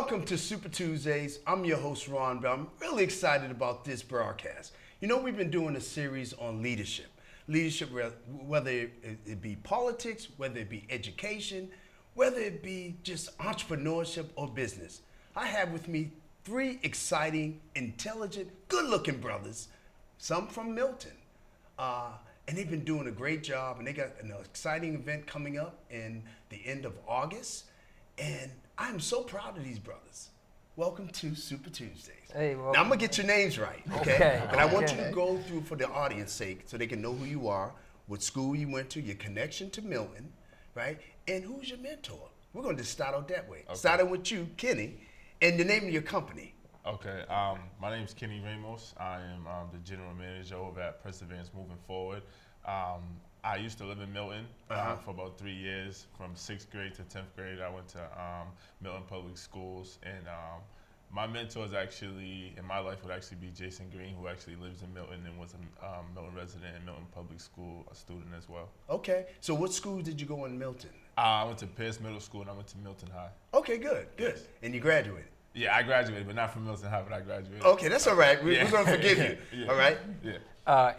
Welcome to Super Tuesdays. I'm your host, Ron, but I'm really excited about this broadcast. You know, we've been doing a series on leadership. Leadership, whether it be politics, whether it be education, whether it be just entrepreneurship or business. I have with me three exciting, intelligent, good-looking brothers, some from Milton. And they've been doing a great job, and they got an exciting event coming up in the end of August. And I'm so proud of these brothers. Welcome to Super Tuesdays. Hey, well, now I'm gonna get your names right, okay? But I want you to Okay. go through for the audience sake so they can know who you are, what school you went to, your connection to Milton, right? And who's your mentor? We're gonna just start out that way. Okay. Starting with you, Kenny, and the name of your company. Okay, my name is Kenny Ramos. I am the general manager over at Perseverance Moving Forward. I used to live in Milton for about 3 years. From 6th grade to 10th grade, I went to Milton Public Schools. And my mentors actually, in my life, would actually be Jason Green, who actually lives in Milton and was a Milton resident and Milton Public School student as well. Okay, so what school did you go in Milton? I went to Pierce Middle School and I went to Milton High. Okay, good. Yes. And you graduated? Yeah, I graduated, but not from Milton High, but I graduated. Okay, that's all right. We're gonna forgive you, Yeah. all right? Yeah.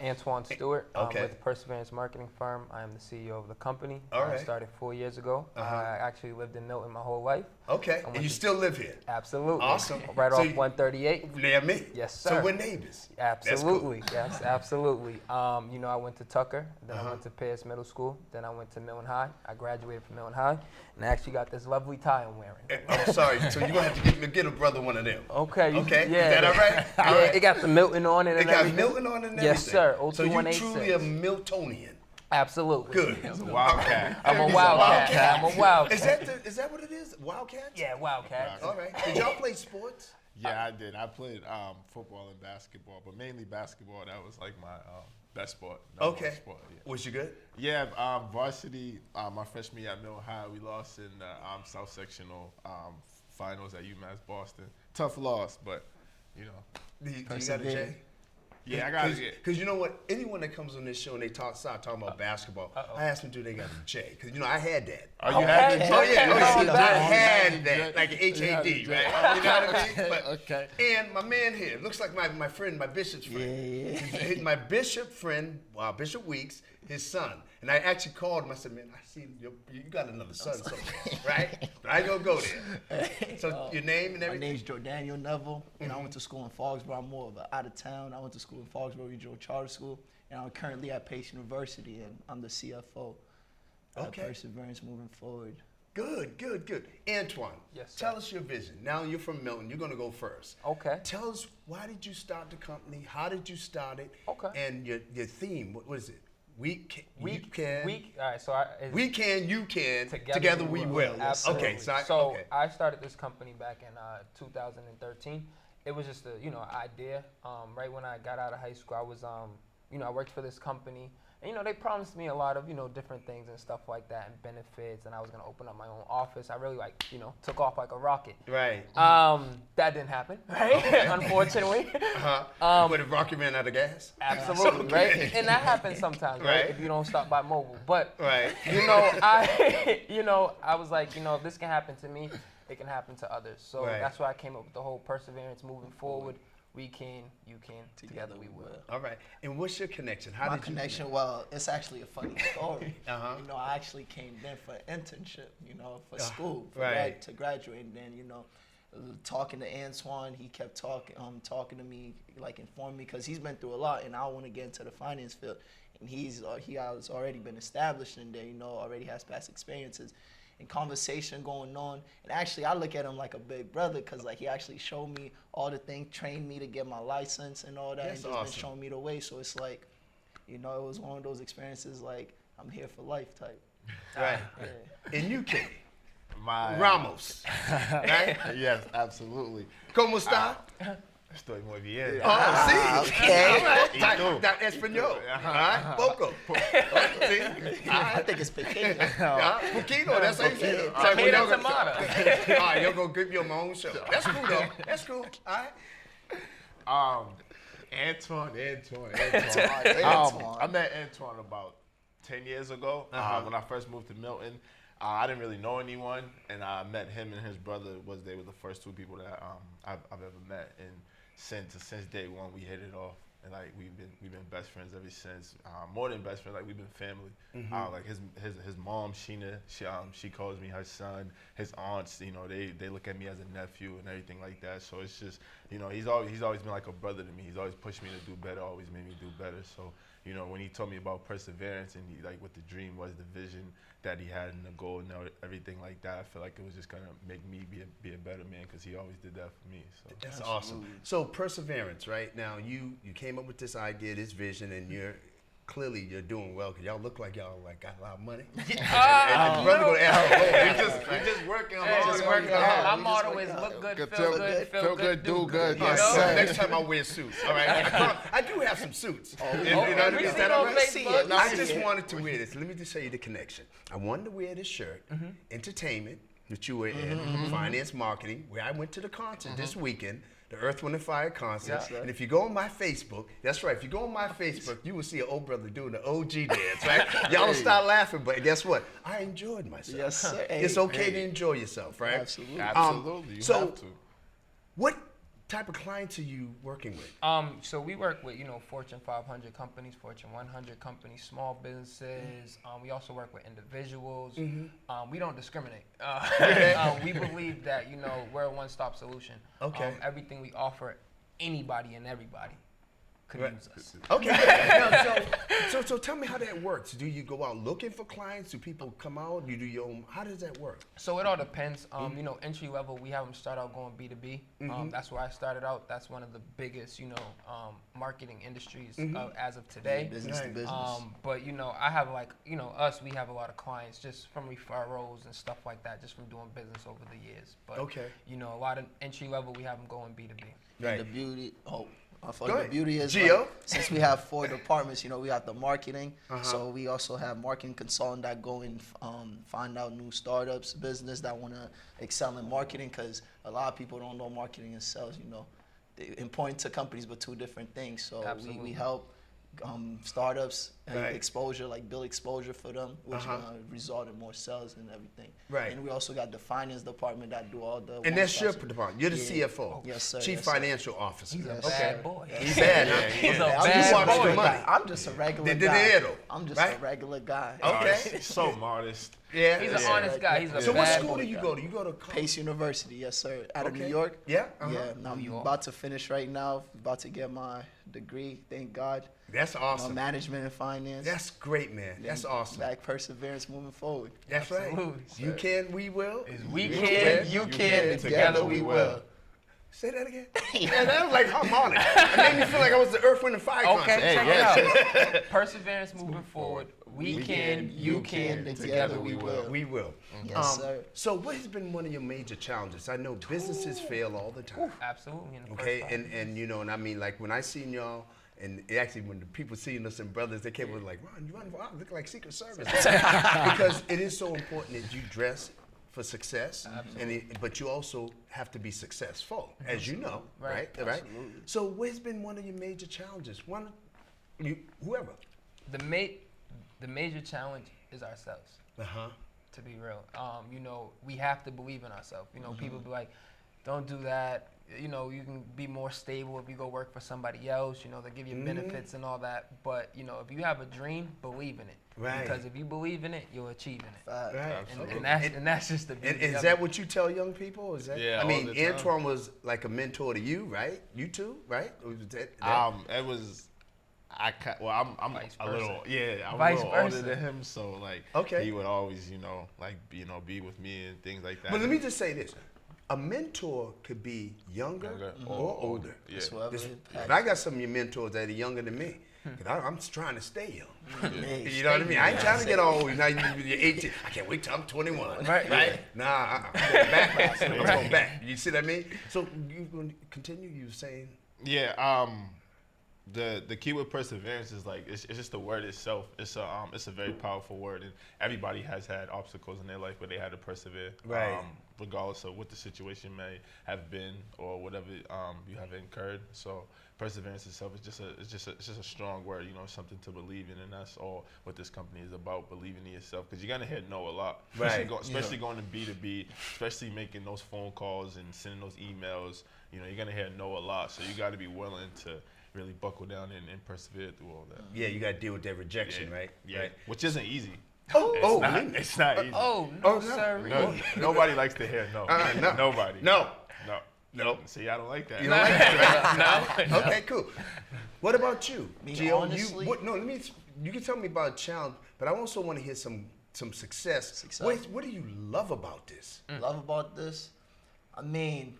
Antoine Stewart Okay. with Perseverance Marketing Firm. I am the CEO of the company. All I right. started 4 years ago. Uh-huh. I actually lived in Milton my whole life. Okay, I and went you to- still live here? Absolutely. Awesome. Right So off you- 138. Near me? Yes, So sir. we're neighbors? Absolutely. Yes, absolutely. I went to Tucker, then Uh-huh. I went to Pierce Middle School, then I went to Milton High. I graduated from Milton High, and I actually got this lovely tie I'm wearing. I'm sorry, so you're gonna have to get a brother one of them. Okay. Okay, Yeah. is that all right? All Yeah, right. it got the Milton on it It and got everything. Milton on it and everything? Yes, sir. So you're 02186. truly a Miltonian. Absolutely. Good. Wildcat. I'm a He's a wildcat. I'm a wildcat. Is that what it is? Wildcats? Yeah, wildcat. All right. Did y'all play sports? Yeah, I did. I played football and basketball, but mainly basketball. That was like my best sport. Number one Okay. Sport, yeah. Was you good? Yeah, varsity. My freshman year at Mill High, we lost in the South Sectional finals at UMass Boston. Tough loss, but you know. Do you got a J? Yeah, I got it. Because you know what? Anyone that comes on this show and they start talking about basketball, I ask them, do they got a J? Because, I had that. Oh, you had the Oh, yeah. Okay. I had that. Like H-A-D, Yeah. right? You know what I mean? But, Okay. And my man here, looks like my friend, my bishop's friend. My bishop friend, Bishop Weeks, his son. And I actually called him. I said, man, I see you got another son somewhere, right? But I ain't gonna go there. So your name and My everything? name's Giordanio Nevil, and I went to school in Foxborough. I'm more of an out of town. I went to school in Foxborough Regional Charter School, and I'm currently at Pace University, and I'm the CFO. Okay. Perseverance Moving Forward. Good. Antoine, Yes, sir. tell us your vision. Now you're from Milton. You're going to go first. Okay. Tell us, why did you start the company? How did you start it? Okay. And your theme, what is it? You can. All right, so We can, you can. Together Together we we will. will. Absolutely. Okay, so So I started this company back in 2013. It was just a idea. Right when I got out of high school, I was I worked for this company, and they promised me a lot of different things and stuff like that and benefits, and I was gonna open up my own office. I really took off like a rocket. Right. That didn't happen, right? Unfortunately. But if Rocky ran out of gas? Absolutely, Okay. right? And that happens sometimes, right? Right. If you don't stop by mobile. But Right. I was like, if this can happen to me, it can happen to others. So Right. that's why I came up with the whole perseverance moving forward. We can, you can, together we will. All right. And what's your connection? How My did connection, you well, it's actually a funny story. Uh-huh. I actually came in for an internship, for school, right. to graduate. And then, talking to Antoine, he kept talking to me, like informing me, because he's been through a lot, and I want to get into the finance field. And he has already been established in there, already has past experiences. And conversation going on, and actually I look at him like a big brother, because he actually showed me all the things, trained me to get my license and all that, That's and just awesome. been showing me the way. So it's like, it was one of those experiences like I'm here for life type. Right. Yeah. And you can. My Ramos. Right? Yes, absolutely. ¿Cómo está? Estoy muy bien. Oh, see? okay. All right. Y tú? That Espanol. All right. Poco. See? I think it's pequeño. Poquito, that's how you say it. Potato, When y'all go- tomato. All right, you'll go give your own show. That's cool, though. That's cool. All right. Antoine. Antoine. I met Antoine about 10 years ago when I first moved to Milton. I didn't really know anyone, and I met him and his brother. They were the first two people that I've ever met, and since day one we hit it off, and like we've been best friends ever since. More than best friends, like we've been family. Like his mom Sheena, she calls me her son. His aunts, you know, they look at me as a nephew and everything like that. So it's just, you know, he's always been like a brother to me. He's always pushed me to do better, always made me do better. So, you know, when he told me about perseverance and like what the dream was, the vision that he had and the goal and everything like that, I feel like it was just gonna make me be a better man, because he always did that for me. So That's awesome. So perseverance, right? Now you came up with this idea, this vision, and you're doing well, because y'all look like y'all like got a lot of money. And brother gonna ask, we just working on Just working hard. on. My motto is look good, feel good, do good. Yes, You know? sir. Next time I wear suits. All right, I do have some suits. Okay, we Is see that it all on right? Facebook. I just wanted to wear this. Let me just show you the connection. I wanted to wear this shirt, entertainment, that you were in, finance, marketing, where I went to the concert this weekend, the Earth, Wind, and Fire concert. Yeah. And if you go on my Facebook, that's right, if you go on my Facebook, you will see an old brother doing the OG dance, right? Y'all don't start laughing, but guess what? I enjoyed myself. Yes, sir. It's okay to enjoy yourself, right? Absolutely. Absolutely, you so have to. What type of clients are you working with? So we work with, you know, Fortune 500 companies, Fortune 100 companies, small businesses. We also work with individuals. We don't discriminate. We believe that, you know, we're a one-stop solution. Okay. Everything we offer, anybody and everybody could use us. Okay. Now, so tell me how that works. Do you go out looking for clients? Do people come out? You do your own? How does that work? So it all depends. You know, entry level, we have them start out going B2B. That's where I started out. That's one of the biggest, you know, marketing industries as of today. Business to business. But you know, I have like, you know, we have a lot of clients just from referrals and stuff like that, just from doing business over the years. But you know, a lot of entry level, we have them going B2B. Right. The beauty. I thought Go the ahead. beauty is Gio? like, since we have 4 departments, you know, we got the marketing, so we also have marketing consultant that go and find out new startups, business that want to excel in marketing, because a lot of people don't know marketing and sales. You know, they important to companies, but 2 different things. So we help startups exposure, like build exposure for them, which result in more sales and everything. Right. And we also got the finance department that do all the. And that's your department. You're the CFO. Yes, sir. Chief Financial Officer. He's a Yes, bad boy. He's bad, huh? He's a I'm bad just a watch the regular money. guy. I'm just a regular The guy. dinero, I'm just right? a regular guy. Okay. So modest. Yeah. He's an honest guy. He's a So what bad school boy. do you go to? You go to Pace University, yes, sir. Out of Okay. New York. Yeah. Yeah, now I'm about to finish right now. About to get my degree, thank God. That's awesome. Management and finance. That's great, man. That's awesome. Back perseverance moving forward. That's right. Absolutely, You can, we will. We can, you can, together we will. Say that again. Yeah, that was like harmonic. It made me feel like I was the Earth, Wind, and Fire concert. Okay, check it out. Perseverance moving forward. We can, you can, together we will. We will. Yes, sir. So what has been one of your major challenges? I know businesses fail all the time. Absolutely. In the Okay, first time. and you know, and I mean, like when I seen y'all, and actually when the people seeing us and brothers, they came with like, Ron, you look like Secret Service. Because it is so important that you dress for success, but you also have to be successful, as you know, right? Right. So what's been one of your major challenges? Whoever. The major challenge is ourselves. To be real, you know, we have to believe in ourselves. You know, people be like, don't do that. You know, you can be more stable if you go work for somebody else. You know, they give you benefits and all that. But you know, if you have a dream, believe in it. Right. Because if you believe in it, you'll achieve in it. Right. And that's just the beauty. And is that what you tell young people? Is that? Yeah, I mean, all the time. Antoine was like a mentor to you, right? You too, right? Was that- It was. I'm Vice a versa. little, I'm Vice a little older versa. than him, so like, Okay. he would always, be with me and things like that. But let me just say this. A mentor could be younger or older. Yeah. Just whoever This- impacts. but I got some of your mentors that are younger than me. 'Cause I'm just trying to stay young. Hey, You know what I mean? I ain't trying to get old. Now you're 18. I can't wait till I'm 21. Right. Nah, I'm going back. I'm going back. You see what I mean? So you going to continue? You were saying? Yeah, The key with perseverance is like it's just the word itself. It's a very powerful word, and everybody has had obstacles in their life where they had to persevere, Right. Regardless of what the situation may have been or whatever you have incurred. So perseverance itself is just a strong word, something to believe in, and that's all what this company is about: believing in yourself, because you're gonna hear no a lot, Right. especially going to B2B, especially making those phone calls and sending those emails. You're gonna hear no a lot, so you got to be willing to really buckle down and persevere through all that. Yeah, you got to deal with that rejection, right? Yeah, Right. which isn't easy. It's It's not easy. Oh, Oh, no, no. sir. No, nobody likes to hear no. No. Nobody. No. No. See, I don't like that. You don't like that, right? No. Okay, cool. What about you, Me, Gio? honestly- You can tell me about a challenge, but I also want to hear some success. Success. What do you love about this? Love about this, I mean,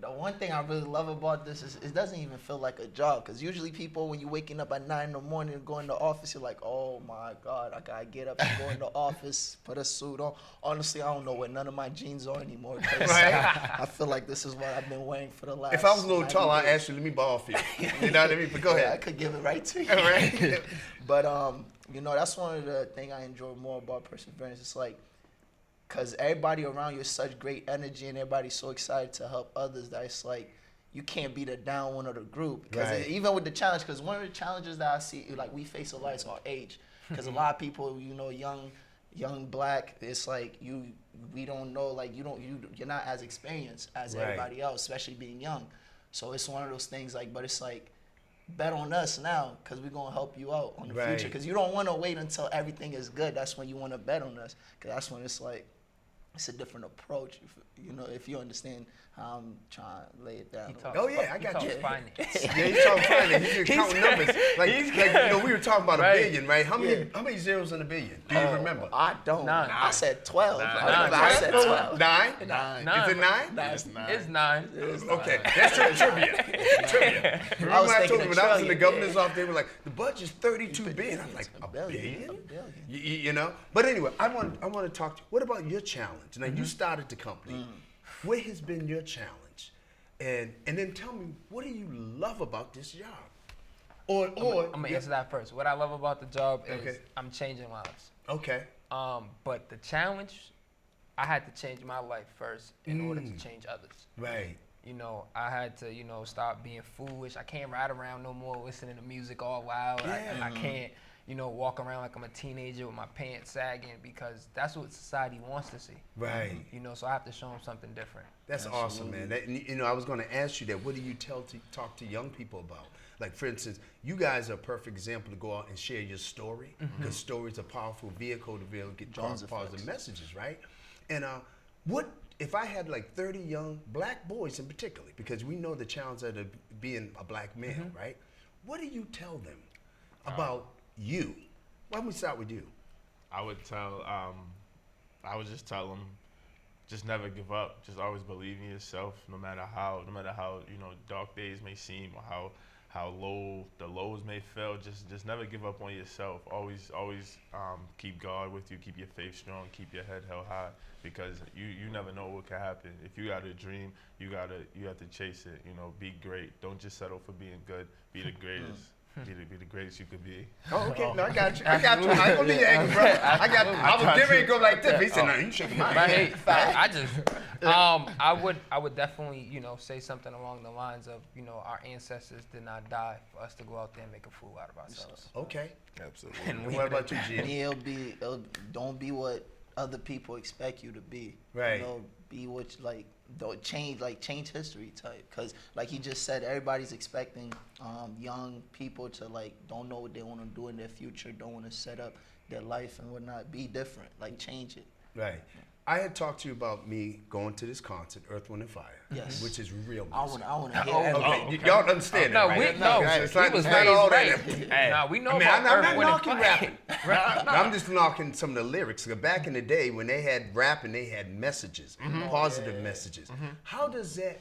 the one thing I really love about this is it doesn't even feel like a job. Because usually people, when you're waking up at 9 in the morning and going to the office, you're like, oh my God, I gotta get up and go in the office, put a suit on. Honestly, I don't know where none of my jeans are anymore. 'Cause I feel like this is what I've been wearing for the last. If I was a little 90 taller, I'd days. ask you, let me borrow for you. You know what I mean? But go Yeah, I ahead. could give it right to you. All right. But that's one of the things I enjoy more about perseverance. It's like, cause everybody around you is such great energy, and everybody's so excited to help others that it's like you can't be the down one of the group. Cause Right. even with the challenge, cause one of the challenges that I see, like we face a lot, is our age. Cause a lot of people, young black, it's like we don't know, like you're not as experienced as Right. everybody else, especially being young. So it's one of those things like, but it's like, bet on us now, because we're going to help you out on the Right. future. Because you don't want to wait until everything is good. That's when you want to bet on us. Because that's when it's like, it's a different approach, if you understand how I'm trying to lay it down. Oh, yeah, I got you. Finance. Yeah, he's talking finance. He's counting numbers. We were talking about Right. a billion, right? How many zeros in a billion? Do you remember? I don't. 9. I said 12. Nine. I said 12. Nine? Nine. Is it nine? It's not. It's 9. Okay, that's trivia. Trivia. Remember I was when I thinking told a you when I was in the trillion, governor's office, they were like, the budget's 32 billion. I'm like, a billion? You know? But anyway, I want to talk to you. What about your challenge? Now, you started the company. What has been your challenge? And then tell me, what do you love about this job? Or I'm gonna answer that first. What I love about the job is Okay. I'm changing lives. Okay. But the challenge, I had to change my life first in order to change others. Right. I had to, stop being foolish. I can't ride around no more listening to music all loud. Yeah. I can't, walk around like I'm a teenager with my pants sagging, because that's what society wants to see. Right. So I have to show them something different. That's awesome, man. I was going to ask you that. What do you talk to young people about? Like, for instance, you guys are a perfect example to go out and share your story, because story is a powerful vehicle to be able to get positive messages, right? And what if I had like 30 young black boys in particular, because we know the challenge of being a black male, right? What do you tell them about you? Why don't we start with you? I would just tell them, just never give up. Just always believe in yourself, no matter how dark days may seem, or how low the lows may feel. Just never give up on yourself. Always keep God with you. Keep your faith strong. Keep your head held high, because you never know what can happen. If you got a dream, you have to chase it. Be great. Don't just settle for being good. Be the greatest. Be the greatest you could be. Oh, okay. No, I got you. I ain't gonna leave you hanging, bro. I was getting ready to go like this. He said, no, you shaking my But head. hey, I just, I would definitely, say something along the lines of, our ancestors did not die for us to go out there and make a fool out of ourselves. Okay. Absolutely. And what about you, Gia? Don't be what other people expect you to be. Right. Be what don't change history type. Cause like he just said, everybody's expecting young people to don't know what they want to do in their future, don't want to set up their life and whatnot. Be different. Change it. Right. I had talked to you about me going to this concert, Earth, Wind, and Fire. Yes. Which is real music. I want to hear Oh, everything. Okay, y'all understand No, that, right? we know. It's like, He was it's not all raised that. right. Nah, we know I mean, about I'm Earth, not Wind, and knocking Fire. rapping. I'm just knocking some of the lyrics. 'Cause back in the day, when they had rapping, they had messages, positive messages. How does that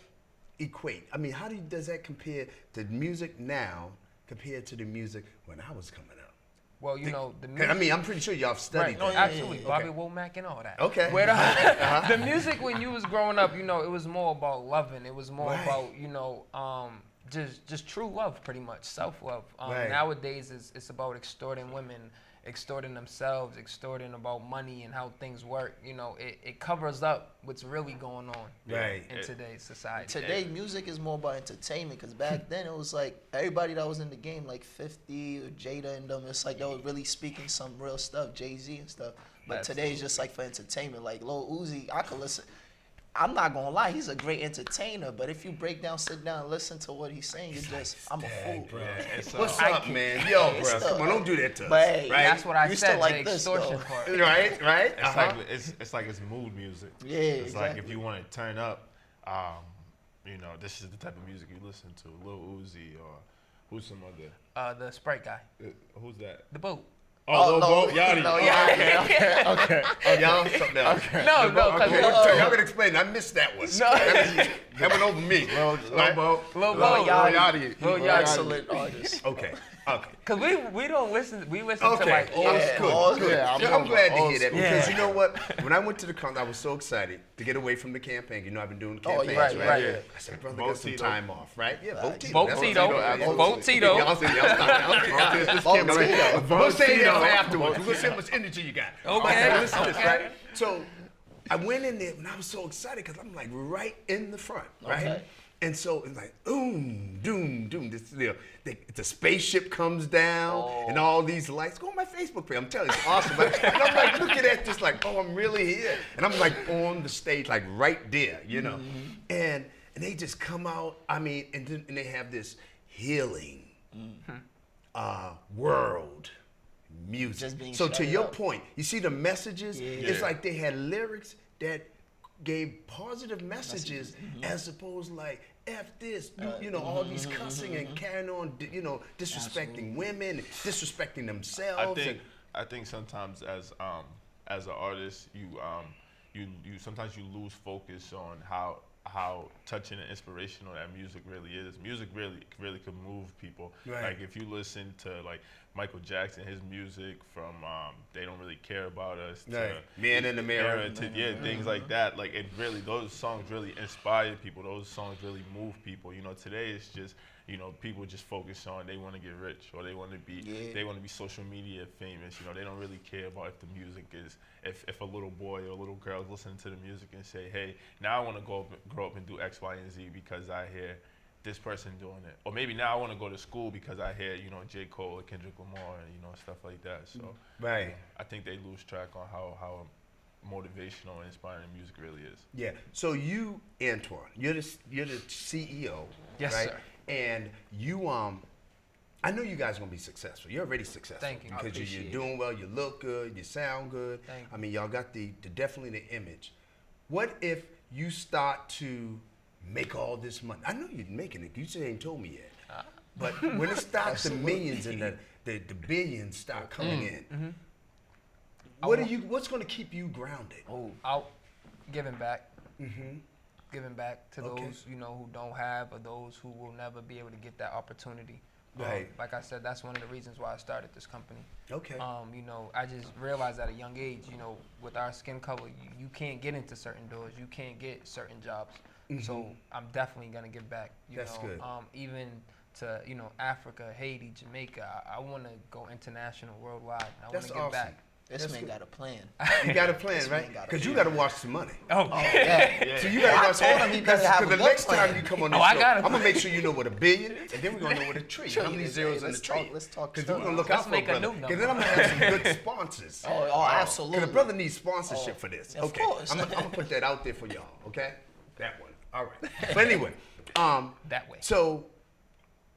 equate? I mean, does that compare to music now compared to the music when I was coming up? Well, the 'Cause, music. I mean, I'm pretty sure y'all studied that. Absolutely, Okay. Bobby Womack and all that. Okay. Where the music when you was growing up, it was more about loving. It was more Right. about just true love, pretty much self-love. Right. Nowadays, it's about extorting women, extorting themselves, extorting about money and how things work. You know, it covers up what's really going on Right. in today's society. Today, music is more about entertainment because back then it was like everybody that was in the game, like 50 or Jada and them, it's like they were really speaking some real stuff, Jay-Z and stuff. But today it's just like for entertainment. Like Lil Uzi, I could listen. I'm not gonna lie, he's a great entertainer, but if you sit down and listen to what he's saying, you're just, I'm a fool. Bro. Yeah, What's up, man? Yo, bro, still- come on, don't do that to us. But hey, right? That's what I You said. still like the this, extortion though. part. Right? It's like it's like it's mood music. Yeah, It's like exactly. if you want to turn up, you know, this is the type of music you listen to. Lil Uzi or who's some other? The Sprite guy, Who's that? the boat. Oh, Lil no, Bo Yachty. no, Oh, yeah. okay. Oh, y'all on something else. No, because Y'all can explain. I missed that one. That went over me. Lil Bo. Lil Lil Bo. Yachty. Lil Yachty. Excellent artist. Okay. Cause we don't listen. We listen to Okay. like old That's school. good. Good. Yeah, I'm glad to hear that school. because Yeah. you know what? When I went to the concert, I was so excited to get away from the campaign. You know, I've been doing Oh, campaigns, yeah, right? right. Yeah. I said, brother, get some Votito. time off, right? Yeah, Votito. Vote That's Tito. what I'm saying. Vote Tito. Y'all say y'all stop. Votito. We'll say that Votito. for afterwards. We're gonna see how much energy you got. Okay. Listen to this, Okay. right? So I went in there and I was so excited because I'm like right in the front, right? Okay. And so it's like, doom. This, the spaceship comes down and all these lights. Go on my Facebook page. I'm telling you, it's awesome. And I'm like looking at this like, oh, I'm really here. And I'm like on the stage, like right there, you know. And they just come out, I mean, and they have this healing world music. Just being So to shut your up. point, you see the messages, Yeah. it's like they had lyrics that gave positive messages as opposed like F this, you know, all these cussing and carrying on, you know, disrespecting women, disrespecting themselves. I think sometimes as an artist, you sometimes you lose focus on how touching and inspirational that music really is. Music really can move people. Right. Like if you listen to like Michael Jackson, his music from They Don't Really Care About Us to Right. Man in the Mirror. Era to things like that. Like it really, those songs really inspire people. Those songs really move people. You know, today it's just, you know, people just focus on they want to get rich or they want to be social media famous. You know, they don't really care about if the music is if a little boy or a little girl is listening to the music and say, hey, now I want to grow up and do X, Y, and Z because I hear this person doing it. Or maybe now I want to go to school because I hear, you know, J. Cole or Kendrick Lamar and, you know, stuff like that. So Right. you know, I think they lose track on how motivational and inspiring music really is. Yeah. So you, Antoine, you're the CEO, Yes, right? sir. And you I know you guys are gonna be successful. You're already successful. Thank you. I Because appreciate you're it. doing well, you look good, you sound good. Thank you. I mean, y'all got the definitely the image. What if you start to make all this money? I know you're making it. You just ain't told me yet. But when it starts, the millions and the billions start coming in. What's gonna keep you grounded? Out giving back. Giving back to Okay. those, you know, who don't have or those who will never be able to get that opportunity. Right. Like I said, that's one of the reasons why I started this company. Okay. You know, I just realized at a young age, you know, with our skin color, you can't get into certain doors. You can't get certain jobs. So I'm definitely gonna give back. That's know, good. Even to, you know, Africa, Haiti, Jamaica. I want to go international, worldwide. I want That's to give awesome. back. This That's man good. got a plan. You got a plan, This right? man got a Because you plan. got to watch some money. Oh, Yeah. So you got to I watch told him he because better have a the good next plan. time you come on Oh, this I show, got I'm it. gonna make sure you know what a billion, and then we're gonna know what a trillion. How many Hey, zeros in the let's tree? talk- let's talk Because we're stuff. gonna look Let's out for a make a brother. new Because then I'm number. gonna have some good sponsors. Oh, absolutely. Because the brother needs sponsorship Oh, for this. of Okay, course. I'm gonna put that out there for y'all. Okay, that one. All right. But anyway, that way. so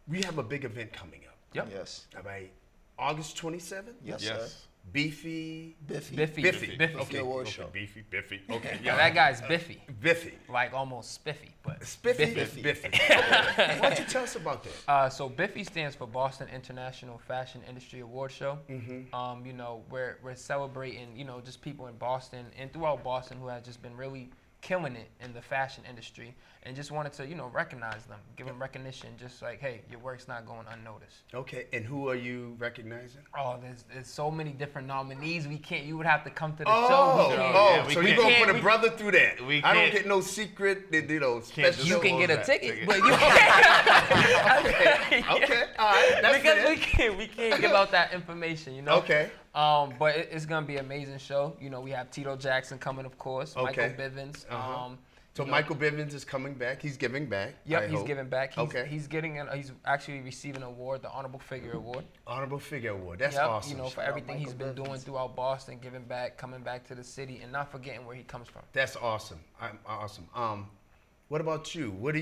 we have a big event coming up. Yep. Yes. All right, August 27th. Yes, sir. Yes. Beefy. Biffy. Biffy. Biffy. Biffy. Okay. Award Okay. show. Beefy. Biffy. Okay. Yeah, that guy's Biffy. Biffy. Like almost spiffy, but Spiffy. Biffy. Biffy. Why don't you tell us about that? So Biffy stands for Boston International Fashion Industry Award Show. You know, we're celebrating, you know, just people in Boston and throughout Boston who have just been really killing it in the fashion industry, and just wanted to, recognize them, give them recognition, just like, hey, your work's not going unnoticed. Okay, and who are you recognizing? Oh, there's so many different nominees. You would have to come to the Oh, show. so you're going to put a brother through that. We I don't can't- get no secret, special. You can get a that ticket, ticket. but you can't. Okay, all right, that's Because fair. we can't give out that information, Okay. But it's gonna be an amazing show. We have Tito Jackson coming, of course. Okay. Michael Bivins. Uh-huh. So you know- Michael Bivins is coming back. He's giving back. Yep, I he's hope. giving back. Okay. He's actually receiving an award, the Honorable Figure Award. Honorable Figure Award. That's Yep, awesome. for everything he's Michael been doing Bivins. throughout Boston, giving back, coming back to the city, and not forgetting where he comes from. That's awesome. Awesome. What about you? What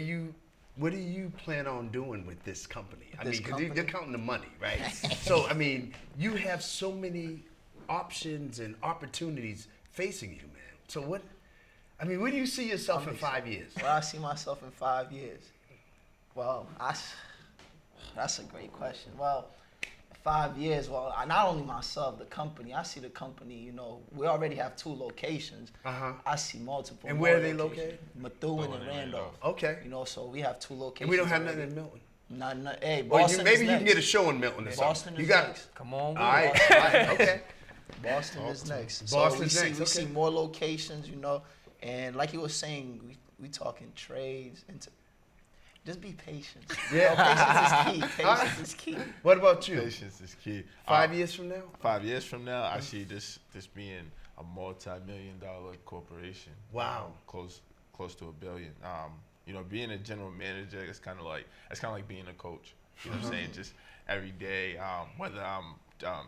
do you plan on doing with this company? This 'cause you're company? counting the money, right? So, you have so many options and opportunities facing you, man. So where do you see yourself in 5 years? Where I see myself in 5 years? Well, that's a great question. Well, 5 years, not only myself, the company. I see the company, we already have 2 locations. Uh-huh. I see multiple. And where more are they locations. located? Methuen and Randolph. Okay. So we have 2 locations. And we don't have already. nothing in Milton. Hey, Well, Boston maybe is you next. can get a show in Milton or something. Boston is you got next. Come on, All right. Okay. Boston is next. Boston's so we next, see, we see okay. more locations, and like you were saying, we talking trades and just be patient. Yeah. Patience is key. Patience is key. What about you? Patience is key. 5 years from now? 5 years from now, I see this being a multi-million-dollar corporation. Wow. Close to $1 billion. Being a general manager, it's kind of like being a coach. You know what I'm saying? Just every day, whether I'm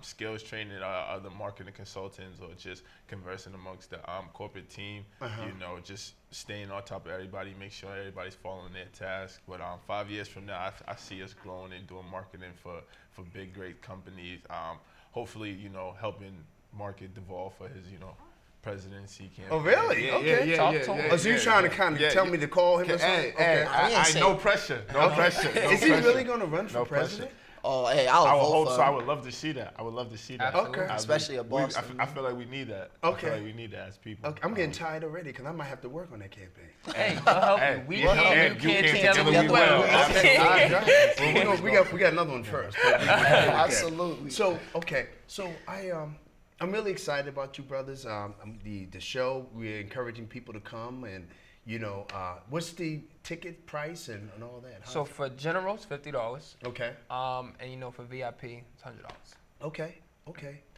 skills training other marketing consultants or just conversing amongst the corporate team, just staying on top of everybody, make sure everybody's following their task. But 5 years from now, I see us growing and doing marketing for big, great companies. Hopefully, helping market Duvall for his, presidency campaign. Oh, really? Yeah, Okay. Talk to him. Oh, so you're trying to kind of tell me to call him or something? Hey, Okay. I didn't no pressure. No pressure. No Is he pressure. really going to run for No president? Oh, hey, I I'll would vote hope for so. I him. would love to see that. I would love to see that. Absolutely. Okay. Especially at Boston. I feel like we need that. Okay. I feel like we need that as people. Okay, I'm getting tired already because I might have to work on that campaign. Hey, we'll help Hey, you. We we'll can't. help You you. can't You tell can't him tell we him will. we will. Well, we got another one first. But okay. Absolutely. So I'm really excited about you brothers. The show, we're encouraging people to come and what's the ticket price and all that? So for generals, $50. Okay. And for VIP, it's $100. Okay.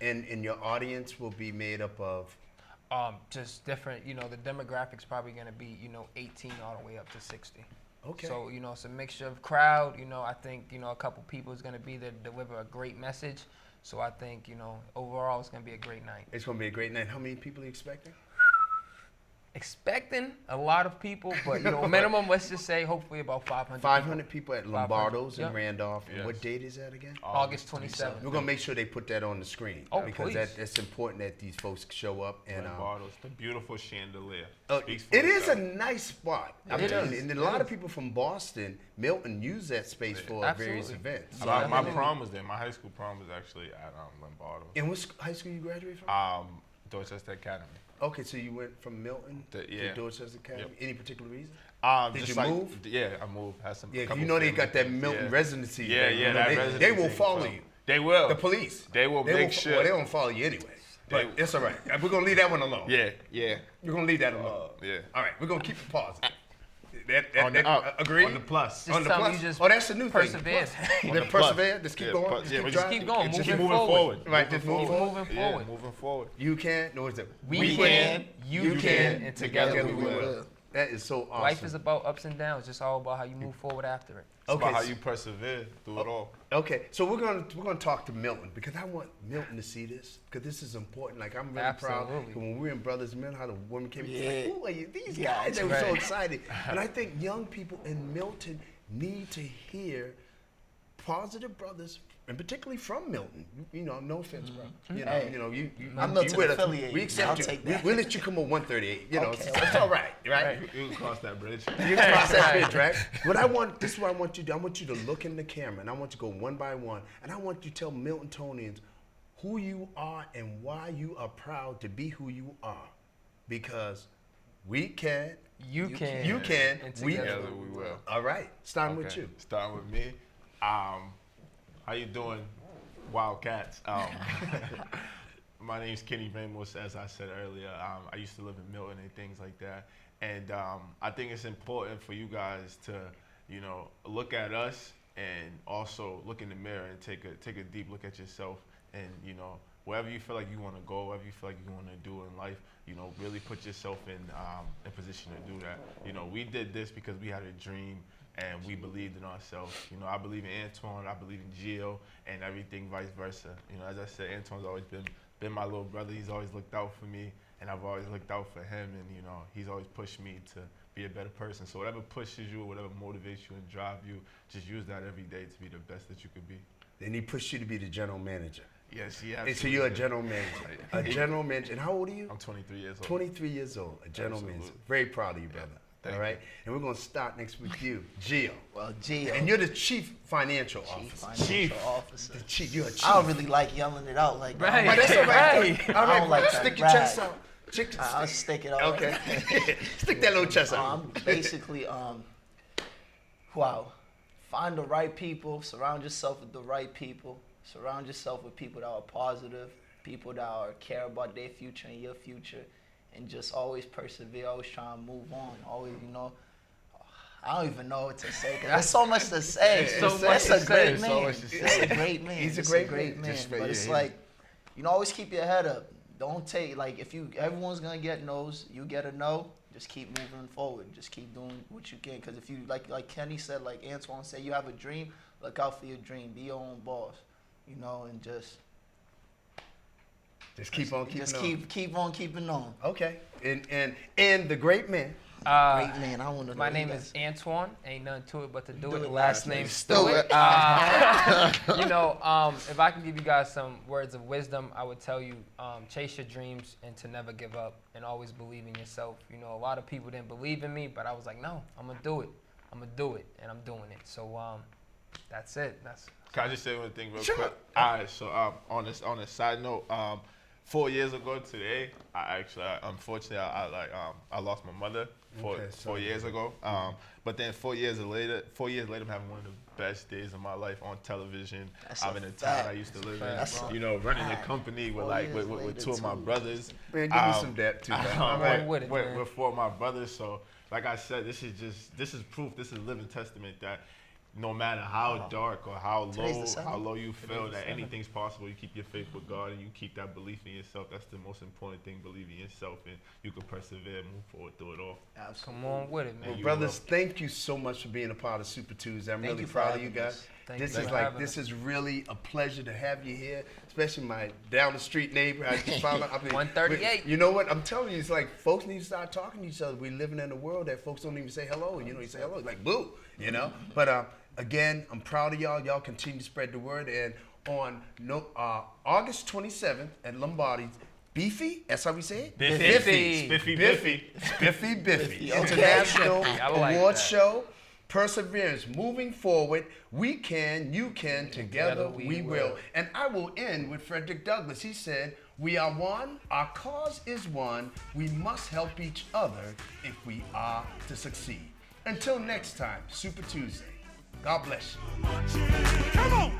And your audience will be made up of Just different. The demographics probably gonna be 18 all the way up to 60. okay. So it's a mixture of crowd. I think a couple people is gonna be there to deliver a great message. So I think overall it's gonna be a great night. It's gonna be a great night. How many people are you expecting? Expecting a lot of people, but minimum, let's just say hopefully about 500. 500 people at 500, Lombardo's in yep. Randolph. And Yes. what date is that again? August 27th. We're gonna make sure they put that on the screen Oh, because please. that's important that these folks show up and. Bottles, the beautiful chandelier. It speaks for is a itself. nice spot. It telling is. you. And a It lot of is. people from Boston, Milton, use that space for various Absolutely. events. So My definitely. prom was there. My high school prom was actually at Lombardo. And what high school you graduated from? Dorchester Academy. Okay, so you went from Milton Yeah. to Dorchester Academy. Yep. Any particular reason? Did Just you move? Yeah, I moved. Had some. Yeah, 'cause couple you know they family got that things, Milton yeah. residency. Yeah, thing. yeah, You know, that they residency will thing, follow so- you. They will. The police. They will make sure. Well, they won't follow you anyway. But They- it's all right. We're gonna leave that one alone. Yeah, yeah, We're gonna leave that alone. yeah. All right, we're gonna keep it positive. Agree? On the plus. Just On the tell me plus? you just Oh, that's the new persevere. thing. On the Then plus. persevere. Just keep Yeah, going. plus- yeah, we Just just keep keep going. Just Moving keep moving forward. Right, just move Keep forward. moving Yeah, forward. moving forward. You can. No, is it? We can, you can, and together we will. That is so awesome. Life is about ups and downs. Just all about how you move forward after it. It's Okay, about how so- you persevere through it all. Okay, so we're gonna talk to Milton because I want Milton to see this because this is important. Like I'm really proud. Absolutely. 'Cause when we were in Brothers Men, how the women came. Yeah. Like, who are you? These Yeah, guys. They were so right. excited, and I think young people in Milton need to hear positive brothers, and particularly from Milton. No offense, bro. Hey, you I'm Milton with us. affiliated. We accept I'll you. take that. We'll let you come on 138. Okay, it's all right, right? You can cross that bridge. You can cross that bridge, right? This is what I want you to do. I want you to look in the camera, and I want you to go one by one, and I want you to tell Miltonians who you are and why you are proud to be who you are. Because we can. You can. You can. And We together Together we will. All right. Starting with Okay, you. Starting with me. How you doing, Wildcats? My name's Kenny Ramos, as I said earlier. I used to live in Milton and things like that. And I think it's important for you guys to, look at us and also look in the mirror and take a deep look at yourself. And, wherever you feel like you want to go, whatever you feel like you want to do in life, really put yourself in position to do that. We did this because we had a dream and we believed in ourselves. I believe in Antoine, I believe in Gio, and everything vice versa. As I said, Antoine's always been my little brother. He's always looked out for me, and I've always looked out for him, and he's always pushed me to be a better person. So whatever pushes you, whatever motivates you and drive you, just use that every day to be the best that you could be. Then he pushed you to be the general manager. Yes, yeah. And so you're a general manager. A general manager. And how old are you? I'm 23 years old. 23 years old. A general Absolutely. manager. Very proud of you, brother. Thank All right? And we're going to start next with you, Gio. Well, Gio. And you're the chief financial Chief officer. financial officer. The chief. You're a chief. I don't really like yelling it out like that. Right. But that's all right. Right. All I right, don't like that stick your brag. chest out. I'll stick it out. Okay. Stick that little chest out. I'm basically, find the right people, surround yourself with the right people, surround yourself with people that are positive, people that care about their future and your future, and just always persevere, always try and move on, always, I don't even know what to say, 'cause there's so much to say. So much That's to a great say. man. So much to say. That's a great man. He's a That's great man. man. Just But right, it's yeah, like, always keep your head up. Don't take, if everyone's gonna get no's, you get a no, just keep moving forward. Just keep doing what you can. Because if you, like Kenny said, like Antoine said, you have a dream, look out for your dream. Be your own boss, and just keep on keeping on. keep on keeping on. Okay. And the great man. Great man, I want to know. My you name guys- is Antoine. Ain't nothing to it but to do it. it. Last name Stewart. Stewart. If I can give you guys some words of wisdom, I would tell you, chase your dreams and to never give up and always believe in yourself. A lot of people didn't believe in me, but I was like, no, I'm gonna do it. I'm gonna do it, and I'm doing it. So that's it. Can I just say one thing real Sure. quick? All right, so on a side note, 4 years ago today, unfortunately I lost my mother Okay, 4 years ago. But then 4 years later, I'm having one of the best days of my life on television. That's I'm a in the fact. town I used to live That's a in. Running a fact. company with 4 years with later, two of my too. brothers. Man, give me some depth too, man. All right. with it, man. With four of my brothers. So, like I said, this is proof. This is living testament that no matter how dark or how Today's the low 7th. you feel, that anything's possible. You keep your faith with God and you keep that belief in yourself. That's the most important thing. Believe in yourself, and you can persevere, and move forward through it all. Absolutely. Come on with it, man. Well, you brothers, thank you so much for being a part of Super Tuesday. I'm Thank really you for proud of you having guys. us. Thank This you is for like having this us. is really a pleasure to have you here, especially my down the street neighbor. I just found out. 138. You know what? I'm telling you, it's like folks need to start talking to each other. We're living in a world that folks don't even say hello. You say hello, like boo. But again, I'm proud of y'all. Y'all continue to spread the word. And on August 27th at Lombardi's, Beefy, that's how we say it? Biffy. Biffy. Biffy. International I like Awards that. Show. Perseverance, moving forward. We can, you can, together we will. And I will end with Frederick Douglass. He said, we are one, our cause is one. We must help each other if we are to succeed. Until next time, Super Tuesday. God bless you. Come on!